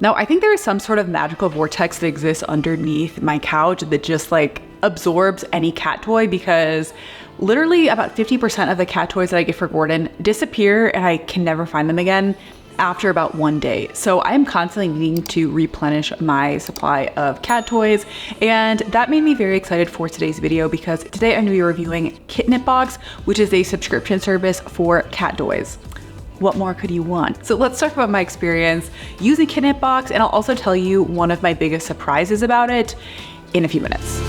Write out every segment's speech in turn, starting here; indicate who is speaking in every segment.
Speaker 1: Now, I think there is some sort of magical vortex that exists underneath my couch that just like absorbs any cat toy, because literally about 50% of the cat toys that I get for Gordon disappear and I can never find them again after about 1 day. So I'm constantly needing to replenish my supply of cat toys, and that made me very excited for today's video, because today I'm gonna be reviewing KitNipBox, which is a subscription service for cat toys. What more could you want? So let's talk about my experience using KitNipBox, and I'll also tell you one of my biggest surprises about it in a few minutes.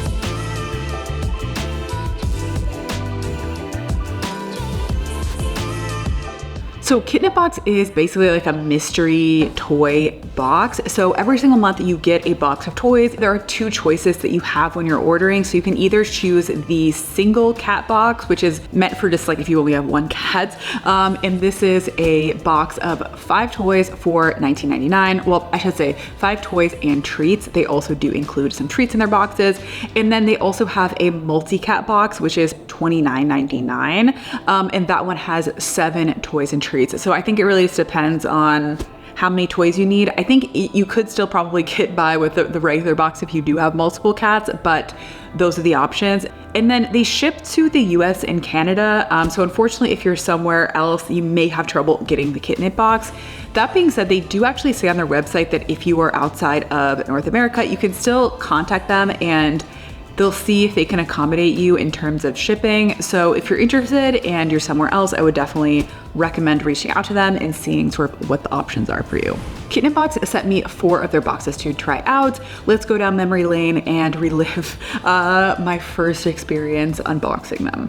Speaker 1: So KitNipBox is basically like a mystery toy box. So every single month you get a box of toys. There are two choices that you have when you're ordering. So you can either choose the single cat box, which is meant for just like if you only have one cat. And this is a box of 5 toys for $19.99. Well, I should say 5 toys and treats. They also do include some treats in their boxes. And then they also have a multi-cat box, which is $29.99. And that one has 7 toys and treats. So I think it really just depends on how many toys you need. I think you could still probably get by with the regular box if you do have multiple cats, but those are the options. And then they ship to the US and Canada. So unfortunately, if you're somewhere else, you may have trouble getting the KitNipBox. That being said, they do actually say on their website that if you are outside of North America, you can still contact them and they'll see if they can accommodate you in terms of shipping. So if you're interested and you're somewhere else, I would definitely recommend reaching out to them and seeing sort of what the options are for you. KitNipBox sent me 4 of their boxes to try out. Let's go down memory lane and relive my first experience unboxing them.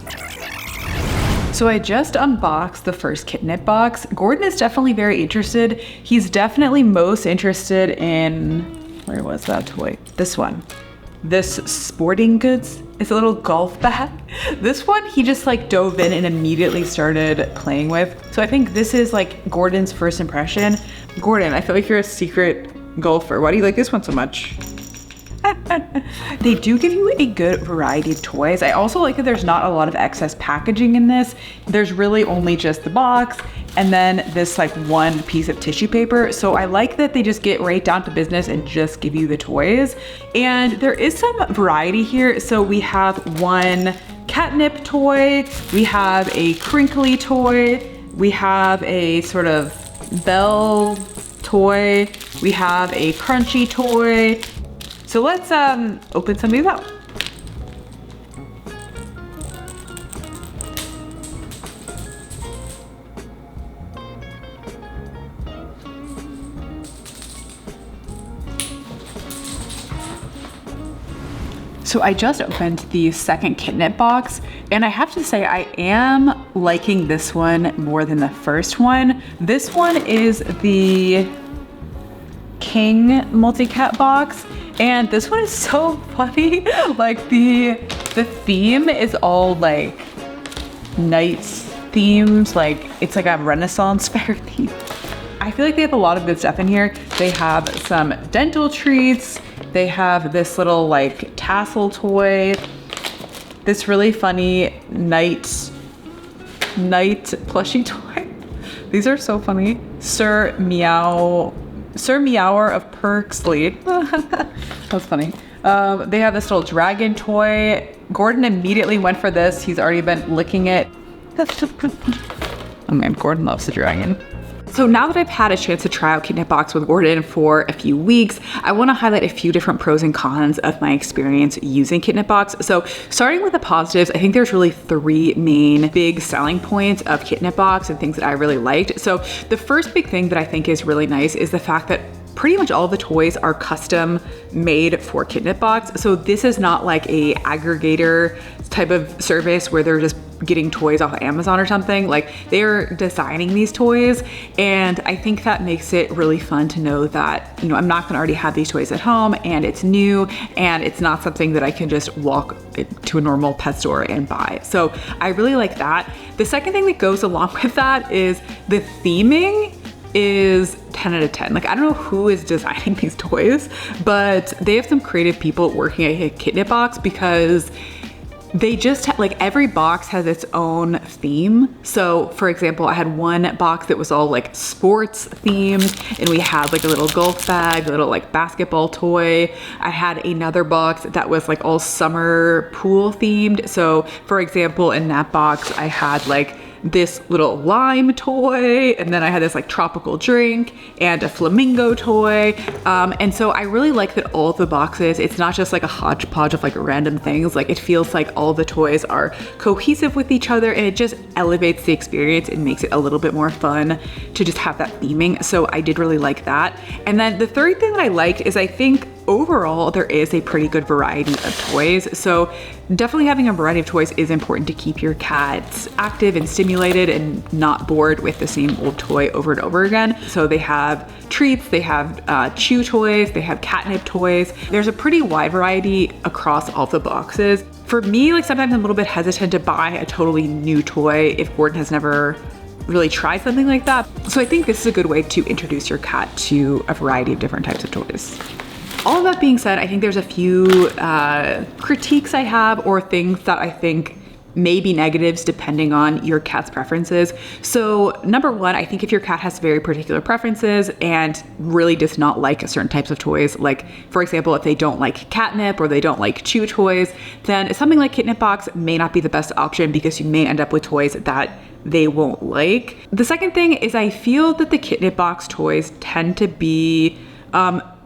Speaker 1: So I just unboxed the first KitNipBox. Gordon is definitely very interested. He's definitely most interested in, where was that toy? This one. This sporting goods is a little golf bag. This one he just like dove in and immediately started playing with. So I think this is like Gordon's first impression. Gordon, I feel like you're a secret golfer. Why do you like this one so much? They do give you a good variety of toys. I also like that there's not a lot of excess packaging in this. There's really only just the box and then this like one piece of tissue paper. So I like that they just get right down to business and just give you the toys. And there is some variety here. So we have one catnip toy, we have a crinkly toy, we have a sort of bell toy, we have a crunchy toy. So let's open some of these out. So I just opened the second KitNipBox, and I have to say I am liking this one more than the first one. This one is the King multi-cat box, and this one is so funny. Like the theme is all like night themes, like it's like a Renaissance fair theme. I feel like they have a lot of good stuff in here. They have some dental treats. They have this little like tassel toy, this really funny night plushie toy. These are so funny. Sir Meower of Perksley. That's funny. They have this little dragon toy. Gordon immediately went for this. He's already been licking it. Oh man, Gordon loves the dragon. So now that I've had a chance to try out KitNipBox with Gordon for a few weeks, I want to highlight a few different pros and cons of my experience using KitNipBox. So starting with the positives, I think there's really 3 main big selling points of KitNipBox and things that I really liked. So the first big thing that I think is really nice is the fact that pretty much all the toys are custom made for KitNipBox. So this is not like a aggregator type of service where they're just getting toys off of Amazon or something. Like they're designing these toys, and I think that makes it really fun to know that, you know, I'm not gonna already have these toys at home and it's new and it's not something that I can just walk to a normal pet store and buy. So I really like that. The second thing that goes along with that is the theming is 10 out of 10. Like I don't know who is designing these toys, but they have some creative people working at KitNipBox, because They just like every box has its own theme. So for example, I had one box that was all like sports themed, and we had like a little golf bag, a little like basketball toy. I had another box that was like all summer pool themed. So for example, in that box, I had like this little lime toy, and then I had this like tropical drink and a flamingo toy. And so I really like that all of the boxes, it's not just like a hodgepodge of like random things. Like it feels like all the toys are cohesive with each other, and it just elevates the experience and makes it a little bit more fun to just have that theming. So I did really like that. And then the third thing that I liked is I think overall there is a pretty good variety of toys. So definitely having a variety of toys is important to keep your cats active and stimulated and not bored with the same old toy over and over again. So they have treats, they have chew toys, they have catnip toys. There's a pretty wide variety across all the boxes. For me, like sometimes I'm a little bit hesitant to buy a totally new toy if Gordon has never really tried something like that. So I think this is a good way to introduce your cat to a variety of different types of toys. All of that being said, I think there's a few critiques I have, or things that I think may be negatives depending on your cat's preferences. So number one, I think if your cat has very particular preferences and really does not like certain types of toys, like for example, if they don't like catnip or they don't like chew toys, then something like KitNipBox may not be the best option because you may end up with toys that they won't like. The second thing is I feel that the KitNipBox toys tend to be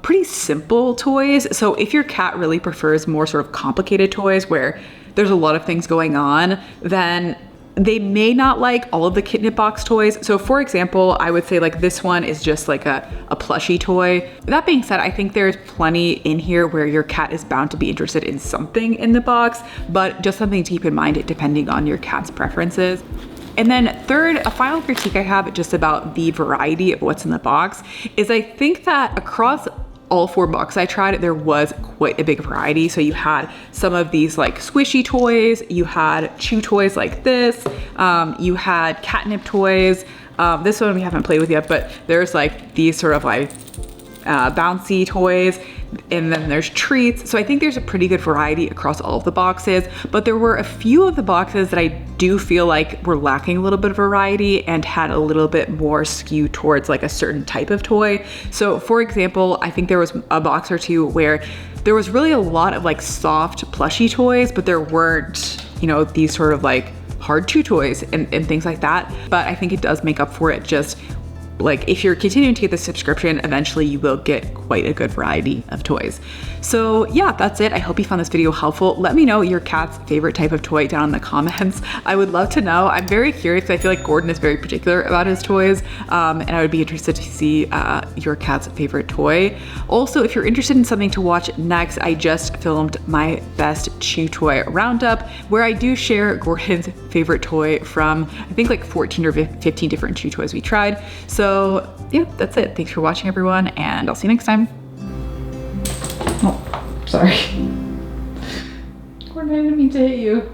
Speaker 1: pretty simple toys. So if your cat really prefers more sort of complicated toys where there's a lot of things going on, then they may not like all of the KitNipBox toys. So for example, I would say like this one is just like a plushie toy. That being said, I think there's plenty in here where your cat is bound to be interested in something in the box, but just something to keep in mind depending on your cat's preferences. And then third, a final critique I have just about the variety of what's in the box is I think that across all 4 boxes I tried, there was quite a big variety. So you had some of these like squishy toys, you had chew toys like this, you had catnip toys. This one we haven't played with yet, but there's like these sort of like bouncy toys, and then there's treats. So I think there's a pretty good variety across all of the boxes, but there were a few of the boxes that I do feel like were lacking a little bit of variety and had a little bit more skew towards like a certain type of toy. So for example, I think there was a box or two where there was really a lot of like soft plushy toys, but there weren't, you know, these sort of like hard chew toys and things like that. But I think it does make up for it. Just like if you're continuing to get the subscription, eventually you will get quite a good variety of toys. So yeah, that's it. I hope you found this video helpful. Let me know your cat's favorite type of toy down in the comments. I would love to know. I'm very curious. I feel like Gordon is very particular about his toys, and I would be interested to see your cat's favorite toy. Also, if you're interested in something to watch next, I just filmed my best chew toy roundup where I do share Gordon's favorite toy from I think like 14 or 15 different chew toys we tried. So yeah, that's it. Thanks for watching everyone, and I'll see you next time. Oh, sorry. Gordon, I didn't mean to hit you.